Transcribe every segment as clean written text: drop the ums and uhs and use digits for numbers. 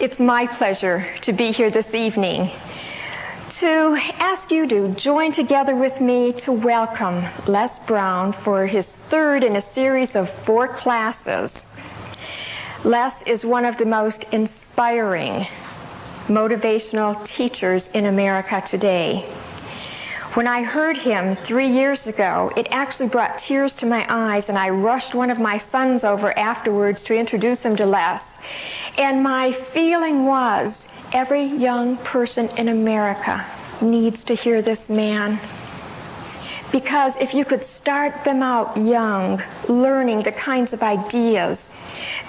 It's my pleasure to be here this evening to ask you to join together with me to welcome Les Brown for his third in a series of 4 classes. Les is one of the most inspiring motivational teachers in America today. When I heard him 3 years ago, it actually brought tears to my eyes, and I rushed one of my sons over afterwards to introduce him to Les. And my feeling was, every young person in America needs to hear this man. Because if you could start them out young, learning the kinds of ideas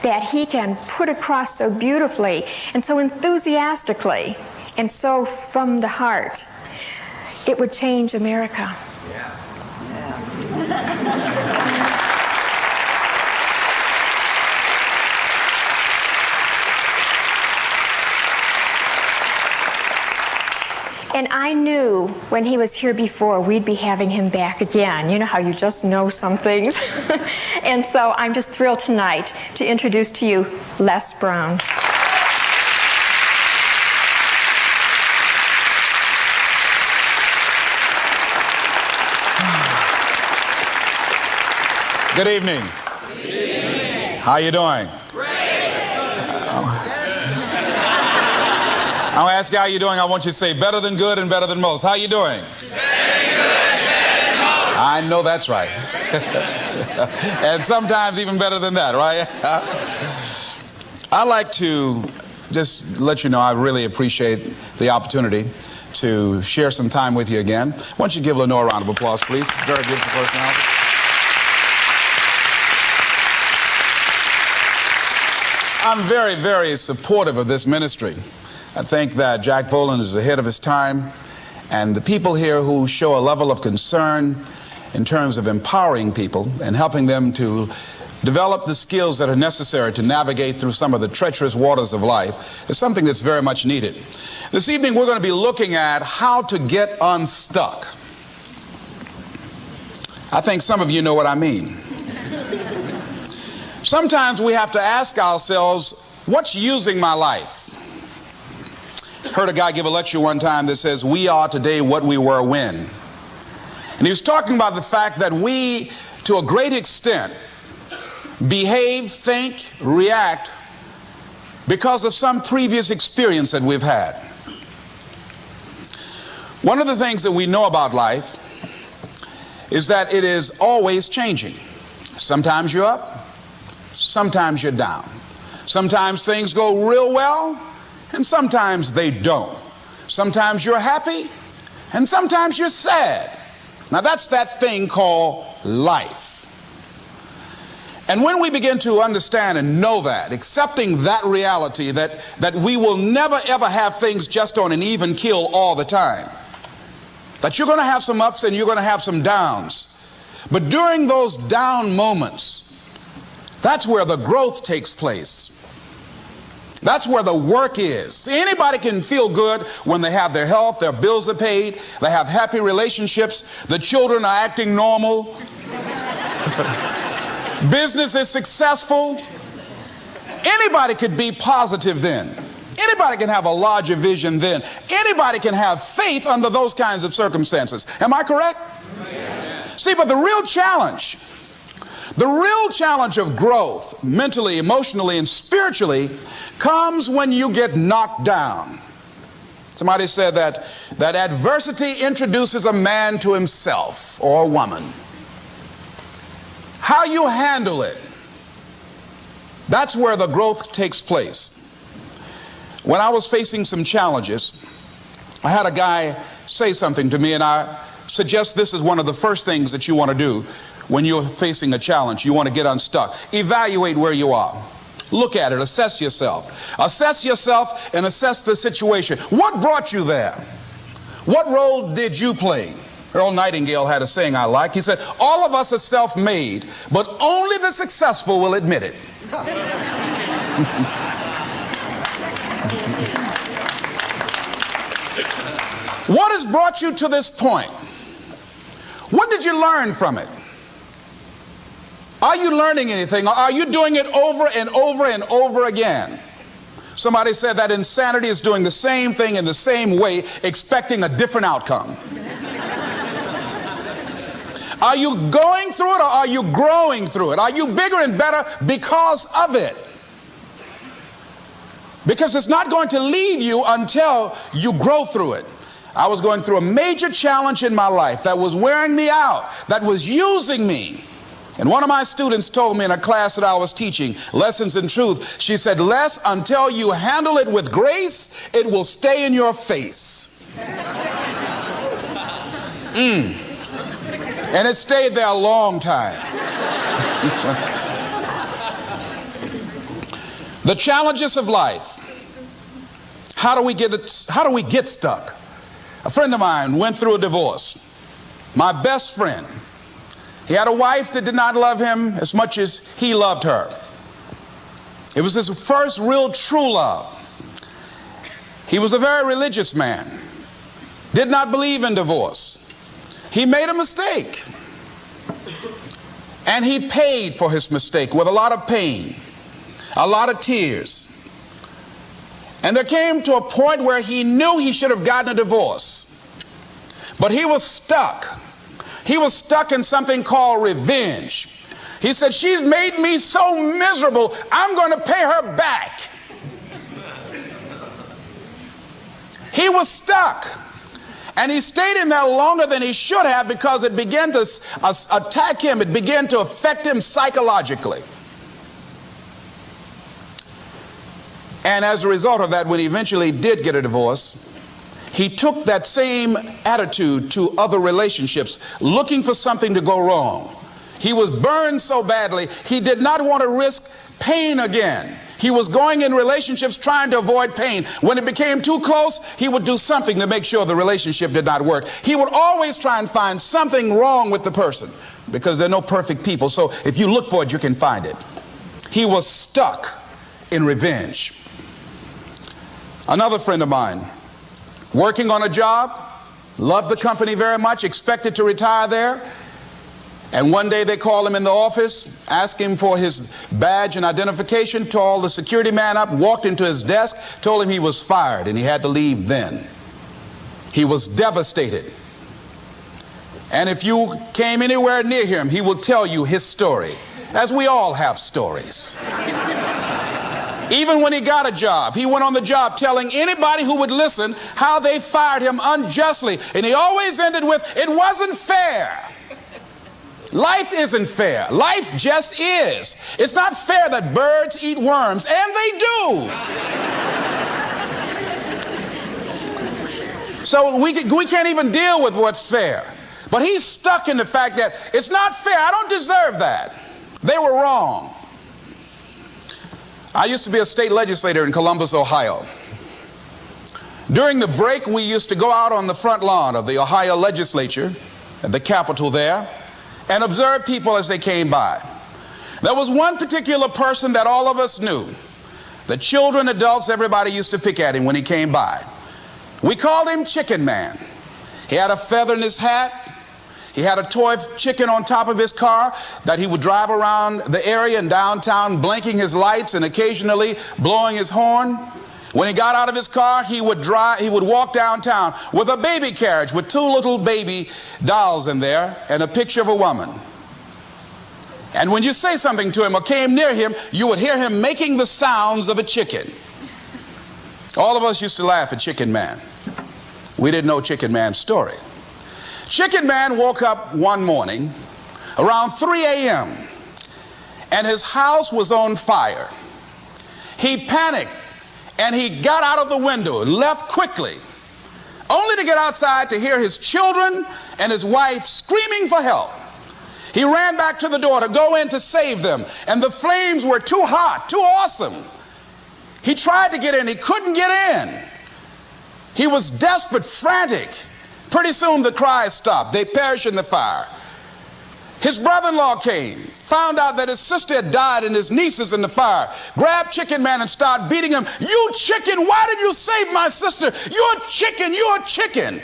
that he can put across so beautifully and so enthusiastically and so from the heart, it would change America. Yeah. And I knew when he was here before, we'd be having him back again. You know how you just know some things? And so I'm just thrilled tonight to introduce to you Les Brown. Good evening. Good evening. How you doing? Great. I'll ask you how you doing. I want you to say better than good and better than most. How you doing? Better than good and better than most. I know that's right. And sometimes even better than that, right? I'd like to just let you know I really appreciate the opportunity to share some time with you again. Why don't you give Lenore a round of applause, please? Very beautiful personality. I'm very, very supportive of this ministry. I think that Jack Boland is ahead of his time, and the people here who show a level of concern in terms of empowering people and helping them to develop the skills that are necessary to navigate through some of the treacherous waters of life is something that's very much needed. This evening we're going to be looking at how to get unstuck. I think some of you know what I mean. Sometimes we have to ask ourselves, what's using my life? Heard a guy give a lecture one time that says, we are today what we were when. And he was talking about the fact that we, to a great extent, behave, think, react because of some previous experience that we've had. One of the things that we know about life is that it is always changing. Sometimes you're up. Sometimes you're down. Sometimes things go real well, and sometimes they don't. Sometimes you're happy, and sometimes you're sad. Now that's that thing called life. And when we begin to understand and know that, accepting that reality that we will never ever have things just on an even keel all the time, that you're going to have some ups and you're going to have some downs, but during those down moments, that's where the growth takes place. That's where the work is. See, anybody can feel good when they have their health, their bills are paid, they have happy relationships, the children are acting normal, business is successful. Anybody could be positive then. Anybody can have a larger vision then. Anybody can have faith under those kinds of circumstances. Am I correct? Yeah. See, but the real challenge of growth, mentally, emotionally, and spiritually, comes when you get knocked down. Somebody said that adversity introduces a man to himself or a woman. How you handle it, that's where the growth takes place. When I was facing some challenges, I had a guy say something to me, and I suggest this is one of the first things that you want to do when you're facing a challenge. You want to get unstuck. Evaluate where you are. Look at it. Assess yourself. Assess yourself and assess the situation. What brought you there? What role did you play? Earl Nightingale had a saying I like. He said, all of us are self-made, but only the successful will admit it. What has brought you to this point? What did you learn from it? Are you learning anything? Or are you doing it over and over and over again? Somebody said that insanity is doing the same thing in the same way, expecting a different outcome. Are you going through it or are you growing through it? Are you bigger and better because of it? Because it's not going to leave you until you grow through it. I was going through a major challenge in my life that was wearing me out, that was using me. And one of my students told me in a class that I was teaching, Lessons in Truth, she said, Les, until you handle it with grace, it will stay in your face. And it stayed there a long time. The challenges of life. How do we get stuck? A friend of mine went through a divorce. My best friend. He had a wife that did not love him as much as he loved her. It was his first real true love. He was a very religious man. Did not believe in divorce. He made a mistake. And he paid for his mistake with a lot of pain, a lot of tears. And there came to a point where he knew he should have gotten a divorce. But he was stuck. He was stuck in something called revenge. He said, she's made me so miserable, I'm going to pay her back. He was stuck. And he stayed in there longer than he should have because it began to attack him. It began to affect him psychologically. And as a result of that, when he eventually did get a divorce, he took that same attitude to other relationships, looking for something to go wrong. He was burned so badly, he did not want to risk pain again. He was going in relationships trying to avoid pain. When it became too close, he would do something to make sure the relationship did not work. He would always try and find something wrong with the person because there are no perfect people. So if you look for it, you can find it. He was stuck in revenge. Another friend of mine, working on a job, loved the company very much, expected to retire there. And one day they called him in the office, asked him for his badge and identification, called the security man up, walked into his desk, told him he was fired and he had to leave then. He was devastated. And if you came anywhere near him, he will tell you his story, as we all have stories. Even when he got a job, he went on the job telling anybody who would listen how they fired him unjustly. And he always ended with, it wasn't fair. Life isn't fair. Life just is. It's not fair that birds eat worms, and they do. So we can't even deal with what's fair. But he's stuck in the fact that it's not fair. I don't deserve that. They were wrong. I used to be a state legislator in Columbus, Ohio. During the break, we used to go out on the front lawn of the Ohio legislature, at the Capitol there, and observe people as they came by. There was one particular person that all of us knew. The children, adults, everybody used to pick at him when he came by. We called him Chicken Man. He had a feather in his hat. He had a toy chicken on top of his car that he would drive around the area in downtown, blinking his lights and occasionally blowing his horn. When he got out of his car, he would walk downtown with a baby carriage with two little baby dolls in there and a picture of a woman. And when you say something to him or came near him, you would hear him making the sounds of a chicken. All of us used to laugh at Chicken Man. We didn't know Chicken Man's story. Chicken Man woke up one morning around 3 a.m. and his house was on fire. He panicked and he got out of the window and left quickly, only to get outside to hear his children and his wife screaming for help. He ran back to the door to go in to save them, and the flames were too hot, too awesome. He tried to get in, he couldn't get in. He was desperate, frantic. Pretty soon the cries stopped. They perished in the fire. His brother-in-law came, found out that his sister had died and his nieces in the fire, grabbed Chicken Man and started beating him. You chicken, why did you save my sister? You're a chicken, you're a chicken.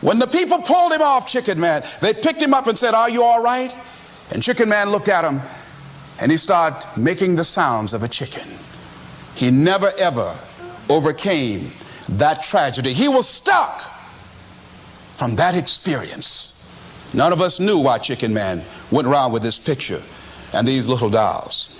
When the people pulled him off Chicken Man, they picked him up and said, are you all right? And Chicken Man looked at him and he started making the sounds of a chicken. he never ever overcame that tragedy. He was stuck from that experience. None of us knew why Chicken Man went around with this picture and these little dolls.